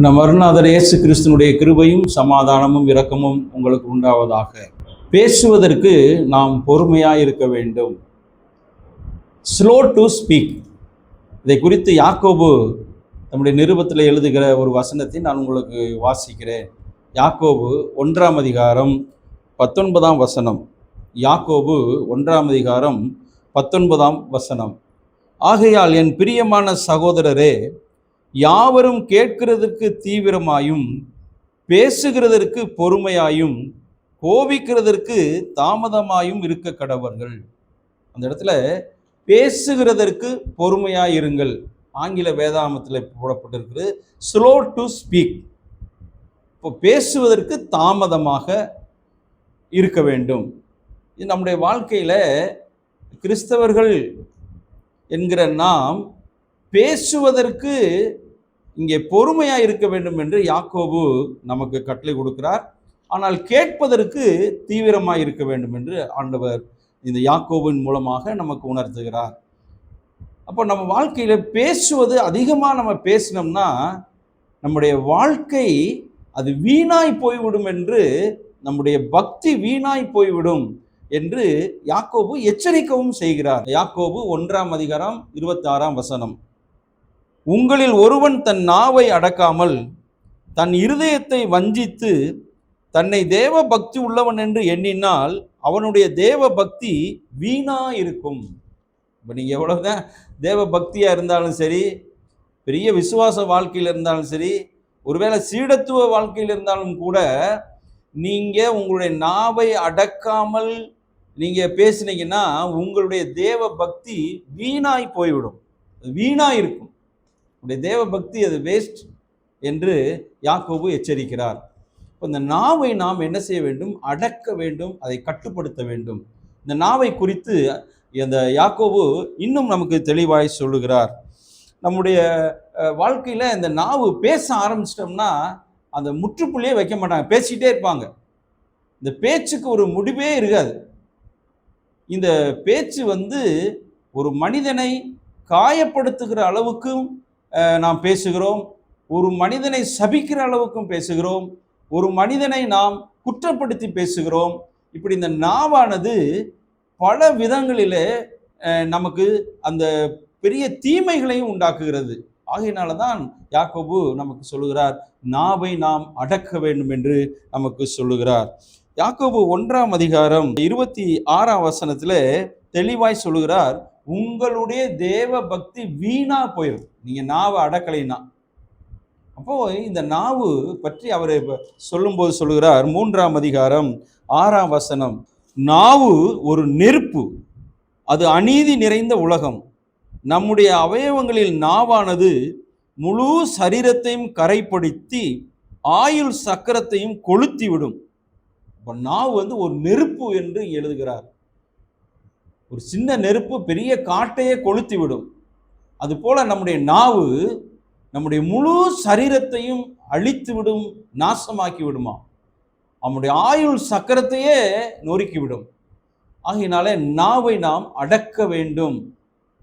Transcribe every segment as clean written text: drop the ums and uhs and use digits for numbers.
நம் அருணாதர் இயேசு கிறிஸ்துனுடைய கிருபையும் சமாதானமும் இரக்கமும் உங்களுக்கு உண்டாவதாக. பேசுவதற்கு நாம் பொறுமையாக இருக்க வேண்டும். Slow to speak. இதை குறித்து யாக்கோபு நம்முடைய நிருபத்தில் எழுதுகிற ஒரு வசனத்தை நான் உங்களுக்கு வாசிக்கிறேன். யாக்கோபு 1ஆம் அதிகாரம் 19ஆம் வசனம். யாக்கோபு 1ஆம் அதிகாரம் 19ஆம் வசனம். ஆகையால் என் பிரியமான சகோதரரே, யாவரும் கேட்கிறதற்கு தீவிரமாயும் பேசுகிறதற்கு பொறுமையாயும் கோபிக்கிறதற்கு தாமதமாயும் இருக்க கடவர்கள். அந்த இடத்துல பேசுகிறதற்கு பொறுமையாயிருங்கள். ஆங்கில வேதாகமத்தில் போடப்பட்டிருக்கிறது ஸ்லோ டு ஸ்பீக். இப்போ பேசுவதற்கு தாமதமாக இருக்க வேண்டும். இது நம்முடைய வாழ்க்கையில் கிறிஸ்தவர்கள் என்கிற நாம் பேசுவதற்கு இங்கே பொறுமையாக இருக்க வேண்டும் என்று யாக்கோபு நமக்கு கட்டளை கொடுக்கிறார். ஆனால் கேட்பதற்கு தீவிரமாக இருக்க வேண்டும் என்று ஆண்டவர் இந்த யாக்கோபின் மூலமாக நமக்கு உணர்த்துகிறார். அப்போ நம்ம வாழ்க்கையில் பேசுவது அதிகமாக நம்ம பேசினோம்னா நம்முடைய வாழ்க்கை அது வீணாய் போய்விடும் என்று, நம்முடைய பக்தி வீணாய் போய்விடும் என்று யாக்கோபு எச்சரிக்கவும் செய்கிறார். யாக்கோபு 1ஆம் அதிகாரம் 26ஆம் வசனம். உங்களில் ஒருவன் தன் நாவை அடக்காமல் தன் இருதயத்தை வஞ்சித்து தன்னை தேவ பக்தி உள்ளவன் என்று எண்ணினால் அவனுடைய தேவ பக்தி வீணா இருக்கும். இப்போ நீங்கள் எவ்வளவுதான் தேவ பக்தியாக இருந்தாலும் சரி, பெரிய விசுவாச வாழ்க்கையில் இருந்தாலும் சரி, ஒருவேளை சீடத்துவ வாழ்க்கையில் இருந்தாலும் கூட, நீங்கள் உங்களுடைய நாவை அடக்காமல் நீங்கள் பேசினீங்கன்னா உங்களுடைய தேவ பக்தி வீணாய் போய்விடும், வீணாக இருக்கும். உங்களுடைய தேவ பக்தி அது வேஸ்ட் என்று யாக்கோபு எச்சரிக்கிறார். இந்த நாவை நாம் என்ன செய்ய வேண்டும்? அடக்க வேண்டும், அதை கட்டுப்படுத்த வேண்டும். இந்த நாவை குறித்து இந்த யாக்கோபு இன்னும் நமக்கு தெளிவாய் சொல்லுகிறார். நம்முடைய வாழ்க்கையில் இந்த நாவு பேச ஆரம்பிச்சிட்டோம்னா அந்த முற்றுப்புள்ளியே வைக்க மாட்டாங்க, பேசிக்கிட்டே இருப்பாங்க. இந்த பேச்சுக்கு ஒரு முடிவே இருக்காது. இந்த பேச்சு ஒரு மனிதனை காயப்படுத்துகிற அளவுக்கும் நாம் பேசுகிறோம், ஒரு மனிதனை சபிக்கிற அளவுக்கும் பேசுகிறோம், ஒரு மனிதனை நாம் குற்றப்படுத்தி பேசுகிறோம். இப்படி இந்த நாவானது பல விதங்களிலே நமக்கு அந்த பெரிய தீமைகளையும் உண்டாக்குகிறது. ஆகையினால தான் யாக்கோபு நமக்கு சொல்லுகிறார், நாவை நாம் அடக்க வேண்டும் என்று நமக்கு சொல்லுகிறார். யாக்கோபு 1ஆம் அதிகாரம் 26ஆம் வசனத்தில் தெளிவாய் சொல்லுகிறார், உங்களுடைய தேவ பக்தி வீணா போயிடும் நீங்க நாவை அடக்கலைன்னா. அப்போ இந்த நாவு பற்றி அவர் சொல்லும்போது சொல்லுகிறார், 3ஆம் அதிகாரம் 6ஆம் வசனம், நாவு ஒரு நெருப்பு, அது அநீதி நிறைந்த உலகம். நம்முடைய அவயவங்களில் நாவானது முழு சரீரத்தையும் கரைப்படுத்தி ஆயுள் சக்கரத்தையும் கொளுத்தி விடும். இப்போ நாவு ஒரு நெருப்பு என்று எழுதுகிறார். ஒரு சின்ன நெருப்பு பெரிய காட்டையே கொளுத்தி விடும். அதுபோல நம்முடைய நாவு நம்முடைய முழு சரீரத்தையும் அழித்து விடும், நாசமாக்கி விடுமா. நம்முடைய ஆயுள் சக்கரத்தையே நொறுக்கிவிடும். ஆகையினாலே நாவை நாம் அடக்க வேண்டும்.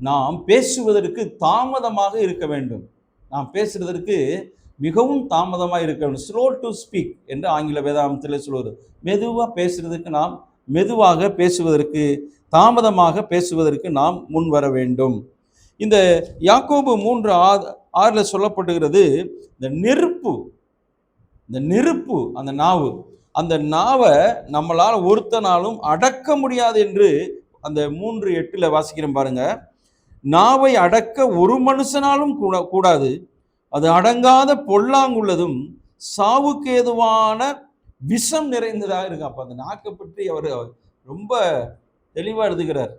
நாம் பேசுவதற்கு தாமதமாக இருக்க வேண்டும். நாம் பேசுவதற்கு மிகவும் தாமதமாக இருக்க வேண்டும். ஸ்லோ டு ஸ்பீக் என்று ஆங்கில வேதாகமத்தில் சொல்வது. மெதுவாக பேசுறதுக்கு நாம் மெதுவாக பேசுவதற்கு, தாமதமாக பேசுவதற்கு நாம் முன் வர வேண்டும். இந்த யாக்கோபு 3:6 சொல்லப்படுகிறது, இந்த நெருப்பு அந்த நாவு, அந்த நாவை நம்மளால் ஒருத்தனாலும் அடக்க முடியாது என்று அந்த 3:8 வாசிக்கிறேன் பாருங்க. நாவை அடக்க ஒரு மனுஷனாலும் கூடாது, அது அடங்காத பொல்லாங்குள்ளதும் சாவுக்கு ஏதுவான விஷம் நிறைந்ததாக இருக்கு. அப்ப அந்த நாக்கை பற்றி அவர் ரொம்ப தெளிவாக எழுதுகிறார்.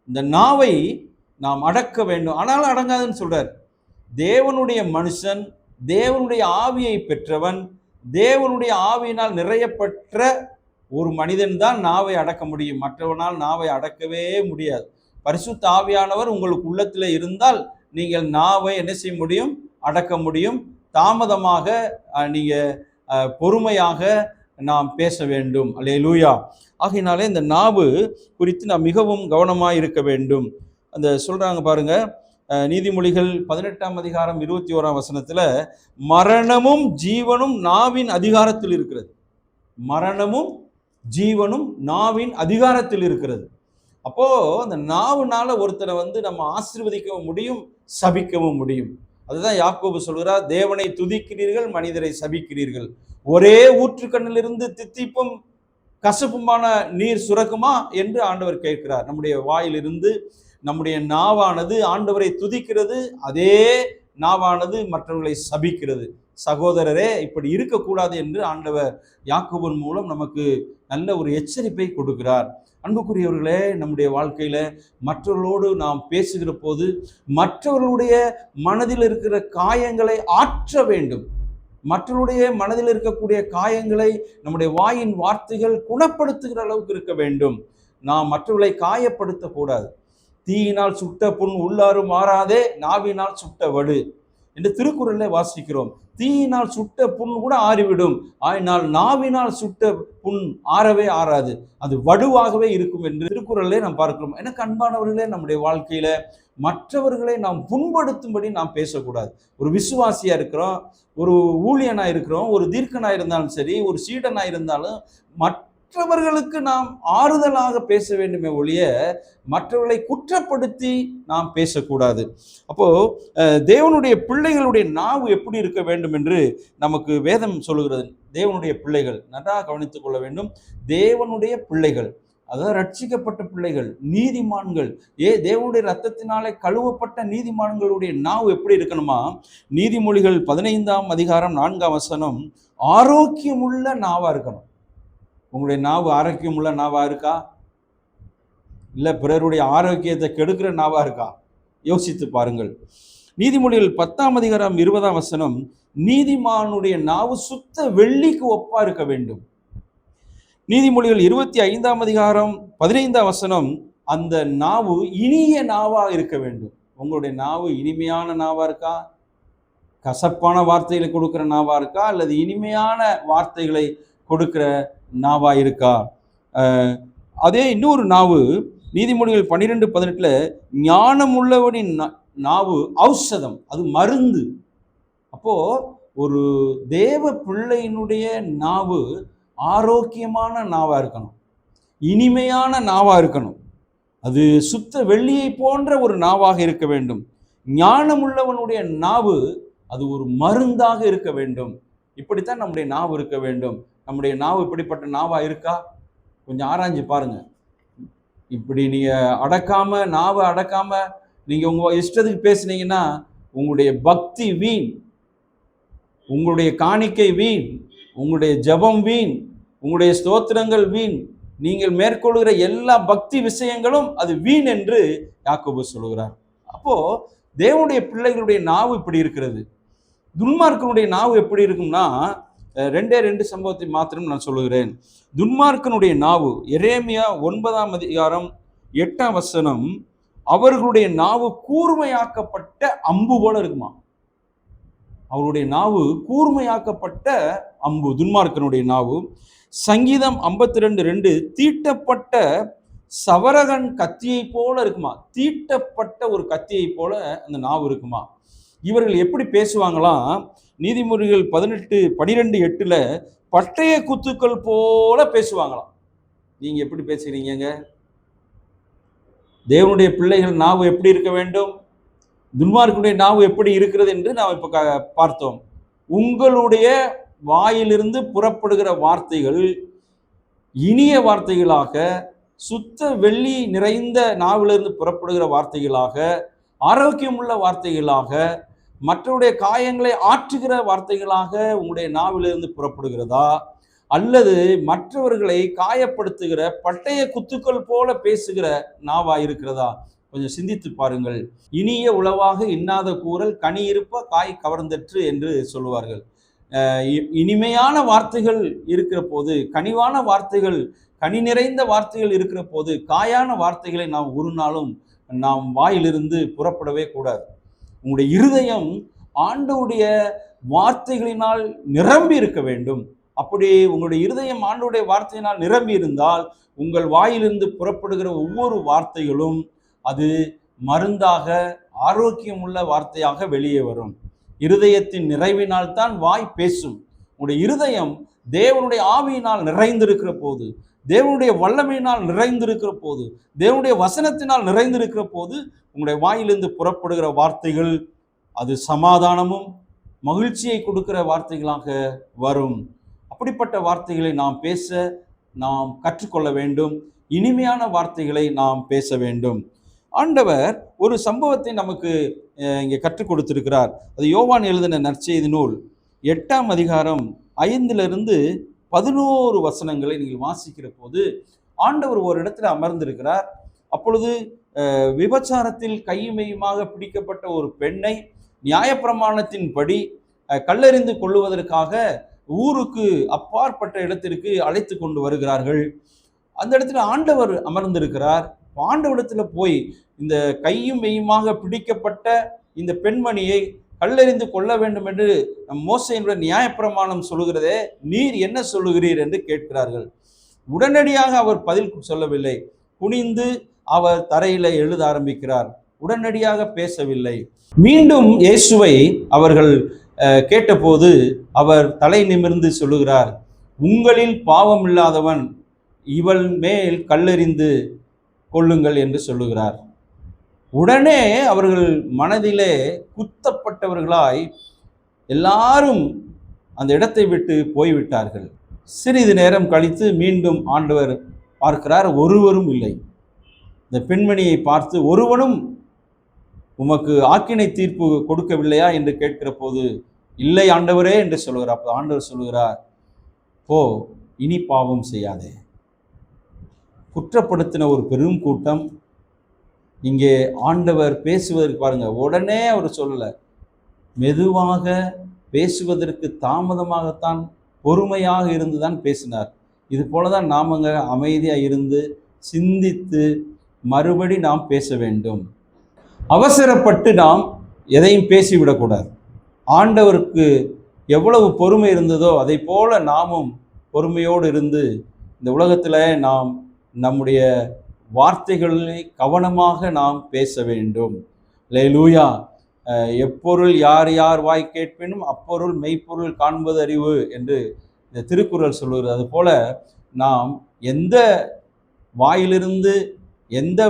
இந்த நாவை நாம் அடக்க வேண்டும், ஆனாலும் அடங்காதுன்னு சொல்றார். தேவனுடைய மனுஷன், தேவனுடைய ஆவியை பெற்றவன், தேவனுடைய ஆவியினால் நிறையப்பட்ட ஒரு மனிதன் தான் நாவை அடக்க முடியும். மற்றவனால் நாவை அடக்கவே முடியாது. பரிசுத்த ஆவியானவர் உங்களுக்கு உள்ளத்தில் இருந்தால் நீங்கள் நாவை என்ன செய்ய முடியும்? அடக்க முடியும். தாமதமாக நீங்கள் பொறுமையாக நாம் பேச வேண்டும். அல்லேலூயா. ஆகையினாலே இந்த நாவு குறித்து நாம் மிகவும் கவனமாக இருக்க வேண்டும். அந்த சொல்றாங்க பாருங்க, நீதிமொழிகள் 18ஆம் அதிகாரம் 21ஆம் வசனத்துல மரணமும் ஜீவனும் நாவின் அதிகாரத்தில் இருக்கிறது. மரணமும் ஜீவனும் நாவின் அதிகாரத்தில் இருக்கிறது. அப்போ அந்த நாவுனால ஒருத்தரை நம்ம ஆசீர்வதிக்கவும் முடியும், சபிக்கவும் முடியும். அதுதான் யாக்கோபு சொல்கிறார், தேவனை துதிக்கிறீர்கள், மனிதரை சபிக்கிறீர்கள். ஒரே ஊற்றுக்கண்ணிலிருந்து தித்திப்பும் கசப்புமான நீர் சுரக்குமா என்று ஆண்டவர் கேட்கிறார். நம்முடைய வாயிலிருந்து நம்முடைய நாவானது ஆண்டவரை துதிக்கிறது, அதே நாவானது மற்றவர்களை சபிக்கிறது. சகோதரரே, இப்படி இருக்கக்கூடாது என்று ஆண்டவர் யாக்கோபின் மூலம் நமக்கு நல்ல ஒரு எச்சரிப்பை கொடுக்கிறார். அன்புக்குரியவர்களே, நம்முடைய வாழ்க்கையில மற்றவர்களோடு நாம் பேசுகிற போது மற்றவர்களுடைய மனதில் இருக்கிற காயங்களை ஆற்ற வேண்டும். மற்றவருடைய மனதில் இருக்கக்கூடிய காயங்களை நம்முடைய வாயின் வார்த்தைகள் குணப்படுத்துகிற அளவுக்கு இருக்க வேண்டும். நாம் மற்றவர்களை காயப்படுத்தக்கூடாது. தீயினால் சுட்ட புண் உள்ளாரும் மாறாதே, நாவினால் சுட்ட வடு என்று திருக்குறளில் வாசிக்கிறோம். தீயினால் சுட்ட புண் கூட ஆறிவிடும், ஆனால் நாவினால் சுட்ட புண் ஆறவே ஆறாது, அது வடுவாகவே இருக்கும் என்று திருக்குறளே நாம் பார்க்கிறோம். எனக்கு அன்பானவர்களே, நம்முடைய வாழ்க்கையில மற்றவர்களை நாம் புண்படுத்தும்படி நாம் பேசக்கூடாது. ஒரு விசுவாசியா இருக்கிறோம், ஒரு ஊழியனா இருக்கிறோம், ஒரு தீர்க்கனா இருந்தாலும் சரி, ஒரு சீடனா இருந்தாலும் மற்றவர்களுக்கு நாம் ஆறுதலாக பேச வேண்டுமே ஒழிய மற்றவர்களை குற்றப்படுத்தி நாம் பேசக்கூடாது. அப்போ தேவனுடைய பிள்ளைகளுடைய நாவு எப்படி இருக்க வேண்டும் என்று நமக்கு வேதம் சொல்லுகிறது. தேவனுடைய பிள்ளைகள் நன்றாக கவனித்துக் கொள்ள வேண்டும். தேவனுடைய பிள்ளைகள், அதாவது ரட்சிக்கப்பட்ட பிள்ளைகள், நீதிமான்கள், தேவனுடைய ரத்தத்தினாலே கழுவப்பட்ட நீதிமான்களுடைய நாவு எப்படி இருக்கணுமா? நீதிமொழிகள் 15ஆம் அதிகாரம் 4ஆம் வசனம், ஆரோக்கியமுள்ள நாவா இருக்கணும். உங்களுடைய நாவு ஆரோக்கியமுள்ள நாவா இருக்கா? இல்லை பிறருடைய ஆரோக்கியத்தை கெடுக்கிற நாவா இருக்கா? யோசித்து பாருங்கள். நீதிமொழிகள் 10ஆம் அதிகாரம் 20ஆம் வசனம், நீதிமானுடைய நாவு சுத்த வெள்ளிக்கு ஒப்பா இருக்க வேண்டும். நீதிமொழிகள் 25ஆம் அதிகாரம் 15ஆம் வசனம், அந்த நாவு இனிய நாவா இருக்க வேண்டும். உங்களுடைய நாவு இனிமையான நாவா இருக்கா? கசப்பான வார்த்தைகளை கொடுக்கிற நாவா இருக்கா? அல்லது இனிமையான வார்த்தைகளை கொடுக்கிற நாவா இருக்கா? அதே இன்னொரு நாவு நீதிமொழிகள் 12:18, ஞானம் உள்ளவனின் நாவு ஔஷதம், அது மருந்து. அப்போ ஒரு தேவ பிள்ளையினுடைய நாவு ஆரோக்கியமான நாவா இருக்கணும், இனிமையான நாவா இருக்கணும், அது சுத்த வெள்ளியை போன்ற ஒரு நாவாக இருக்க வேண்டும். ஞானம் உள்ளவனுடைய நாவு அது ஒரு மருந்தாக இருக்க வேண்டும். இப்படித்தான் நம்முடைய நாவு இருக்க வேண்டும். நம்முடைய நாவு இப்படிப்பட்ட நாவா இருக்கா? கொஞ்சம் ஆராய்ஞ்சு பாருங்க. இப்படி நீங்க அடக்காம, நாவை அடக்காம நீங்க உங்க இஷ்டத்துக்கு பேசுனீங்கன்னா உங்களுடைய பக்தி வீண், உங்களுடைய காணிக்கை வீண், உங்களுடைய ஜெபம் வீண், உங்களுடைய ஸ்தோத்திரங்கள் வீண், நீங்கள் மேற்கொள்கிற எல்லா பக்தி விஷயங்களும் அது வீண் என்று யாக்கோபு சொல்லுகிறார். அப்போ தேவனுடைய பிள்ளைகளுடைய நாவு இப்படி இருக்கிறது. துன்மார்க்கனுடைய நாவு எப்படி இருக்கும்னா, 2 சம்பவத்தை மாத்திரம் நான் சொல்லுகிறேன். துன்மார்க்கனுடைய நாவு, எரேமியா 9ஆம் அதிகாரம் 8ஆம் வசனம், அவர்களுடைய நாவு கூர்மையாக்கப்பட்ட அம்பு போல இருக்குமா. அவருடைய நாவு கூர்மையாக்கப்பட்ட அம்பு, துன்மார்க்கனுடைய நாவு. சங்கீதம் 52:2, தீட்டப்பட்ட சவரகன் கத்தியை போல இருக்குமா. தீட்டப்பட்ட ஒரு கத்தியை போல அந்த நாவு இருக்குமா. இவர்கள் எப்படி பேசுவாங்களாம்? நீதிமொழிகள் 12:8 பட்டய குத்துக்கள் போல பேசுவாங்களாம். நீங்க எப்படி பேசுறீங்க? தேவனுடைய பிள்ளைகள் நாவு எப்படி இருக்க வேண்டும்? துன்மார்க்கனுடைய நாவு எப்படி இருக்கிறது என்று நாம் இப்ப பார்த்தோம். உங்களுடைய வாயிலிருந்து புறப்படுகிற வார்த்தைகள் இனிய வார்த்தைகளாக, சுத்த வெள்ளி நிறைந்த நாவிலிருந்து புறப்படுகிற வார்த்தைகளாக, ஆரோக்கியமுள்ள வார்த்தைகளாக, மற்றவருடைய காயங்களை ஆற்றுகிற வார்த்தைகளாக உங்களுடைய நாவிலிருந்து புறப்படுகிறதா, அல்லது மற்றவர்களை காயப்படுத்துகிற பட்டய குத்துக்கள் போல பேசுகிற நாவா இருக்கிறதா? கொஞ்சம் சிந்தித்து பாருங்கள். இனிய உளவாக இன்னாத கூறல் கனி இருப்ப காய் கவர்ந்தற்று என்று சொல்லுவார்கள். இனிமையான வார்த்தைகள் இருக்கிற போது, கனிவான வார்த்தைகள், கனி நிறைந்த வார்த்தைகள் இருக்கிற போது, காயான வார்த்தைகளை நாம் ஒரு நாளும் நாம் வாயிலிருந்து புறப்படவே கூடாது. உங்களுடைய இருதயம் ஆண்டவருடைய வார்த்தைகளினால் நிரம்பி இருக்க வேண்டும். அப்படி உங்களுடைய இருதயம் ஆண்டவருடைய வார்த்தையினால் நிரம்பி இருந்தால் உங்கள் வாயிலிருந்து புறப்படுகிற ஒவ்வொரு வார்த்தைகளும் அது மருந்தாக, ஆரோக்கியம் உள்ள வார்த்தையாக வெளியே வரும். இருதயத்தின் நிறைவினால் தான் வாய் பேசும். உங்களுடைய இருதயம் தேவனுடைய ஆவியினால் நிறைந்திருக்கிற போது, தேவனுடைய வல்லமையினால் நிறைந்திருக்கிற போது, தேவனுடைய வசனத்தினால் நிறைந்திருக்கிற போது உங்களுடைய வாயிலிருந்து புறப்படுகிற வார்த்தைகள் அது சமாதானமும் மகிழ்ச்சியை கொடுக்கிற வார்த்தைகளாக வரும். அப்படிப்பட்ட வார்த்தைகளை நாம் பேச நாம் கற்றுக்கொள்ள வேண்டும். இனிமையான வார்த்தைகளை நாம் பேச வேண்டும். ஆண்டவர் ஒரு சம்பவத்தை நமக்கு இங்கே கற்றுக் கொடுத்திருக்கிறார். அது யோவான் எழுதின நற்செய்தி நூல் 8ஆம் அதிகாரம் 5-11 வசனங்களை நீங்கள் வாசிக்கிற போது ஆண்டவர் ஒரு இடத்துல அமர்ந்திருக்கிறார். அப்பொழுது விபச்சாரத்தில் கையுமையுமாக பிடிக்கப்பட்ட ஒரு பெண்ணை நியாயப்பிரமாணத்தின்படி கல்லெறிந்து கொள்ளுவதற்காக ஊருக்கு அப்பாற்பட்ட இடத்திற்கு அழைத்து கொண்டு வருகிறார்கள். அந்த இடத்துல ஆண்டவர் அமர்ந்திருக்கிறார். ஆண்டவரிடத்துல போய் இந்த கையும் மெய்யுமாக பிடிக்கப்பட்ட இந்த பெண்மணியை கல்லெறிந்து கொள்ள வேண்டும் என்று மோசேயினுடைய நியாயப்பிரமாணம் சொல்லுகிறதே, நீர் என்ன சொல்லுகிறீர் என்று கேட்கிறார்கள். உடனடியாக அவர் பதில் சொல்லவில்லை. குனிந்து அவர் தரையில எழுத ஆரம்பிக்கிறார். உடனடியாக பேசவில்லை. மீண்டும் இயேசுவை அவர்கள் கேட்டபோது அவர் தலை நிமிர்ந்து சொல்லுகிறார், உங்களில் பாவம் இல்லாதவன் இவள் மேல் கல்லெறிந்து கொள்ளுங்கள் என்று சொல்லுகிறார். உடனே அவர்கள் மனதிலே குத்தப்பட்டவர்களாய் எல்லாரும் அந்த இடத்தை விட்டு போய்விட்டார்கள். சிறிது நேரம் கழித்து மீண்டும் ஆண்டவர் பார்க்கிறார், ஒருவரும் இல்லை. இந்த பெண்மணியை பார்த்து, ஒருவனும் உமக்கு ஆக்கினை தீர்ப்பு கொடுக்கவில்லையா என்று கேட்கிற போது, இல்லை ஆண்டவரே என்று சொல்கிறார். அப்போ ஆண்டவர் சொல்கிறார், போ, இனி பாவம் செய்யாதே. குற்றப்படுத்தின ஒரு பெரும் கூட்டம். இங்கே ஆண்டவர் பேசுவதற்கு பாருங்க, உடனே அவர் சொல்லலை, மெதுவாக பேசுவதற்கு தாமதமாகத்தான் பொறுமையாக இருந்து தான் பேசினார். இது போலதான் நாமங்க அமைதியாக இருந்து சிந்தித்து மறுபடி நாம் பேச வேண்டும். அவசரப்பட்டு நாம் எதையும் பேசிவிடக்கூடாது. ஆண்டவருக்கு எவ்வளவு பொறுமை இருந்ததோ அதை போல நாமும் பொறுமையோடு இருந்து இந்த உலகத்தில் நாம் நம்முடைய வார்த்தைகளை கவனமாக நாம் பேச வேண்டும். அல்லேலூயா. எப்பொருள் யார் யார் வாய் கேட்பினும் அப்பொருள் மெய்ப்பொருள் காண்பது அறிவு என்று இந்த திருக்குறள் சொல்லுகிறது. அதுபோல நாம் எந்த வாயிலிருந்து எந்த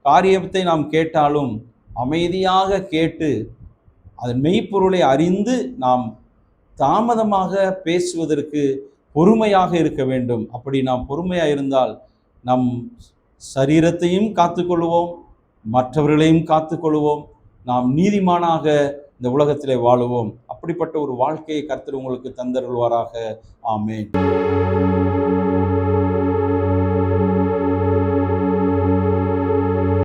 காரியத்தை நாம் கேட்டாலும் அமைதியாக கேட்டு அதன் மெய்ப்பொருளை அறிந்து நாம் தாமதமாக பேசுவதற்கு பொறுமையாக இருக்க வேண்டும். அப்படி நாம் பொறுமையாக இருந்தால் நம் சரீரத்தையும் காத்துக்கொள்வோம், மற்றவர்களையும் காத்துக்கொள்வோம், நாம் நீதிமானாக இந்த உலகத்திலே வாழுவோம். அப்படிப்பட்ட ஒரு வாழ்க்கையை கர்த்தர் உங்களுக்கு தந்தருள்வாராக. ஆமென்.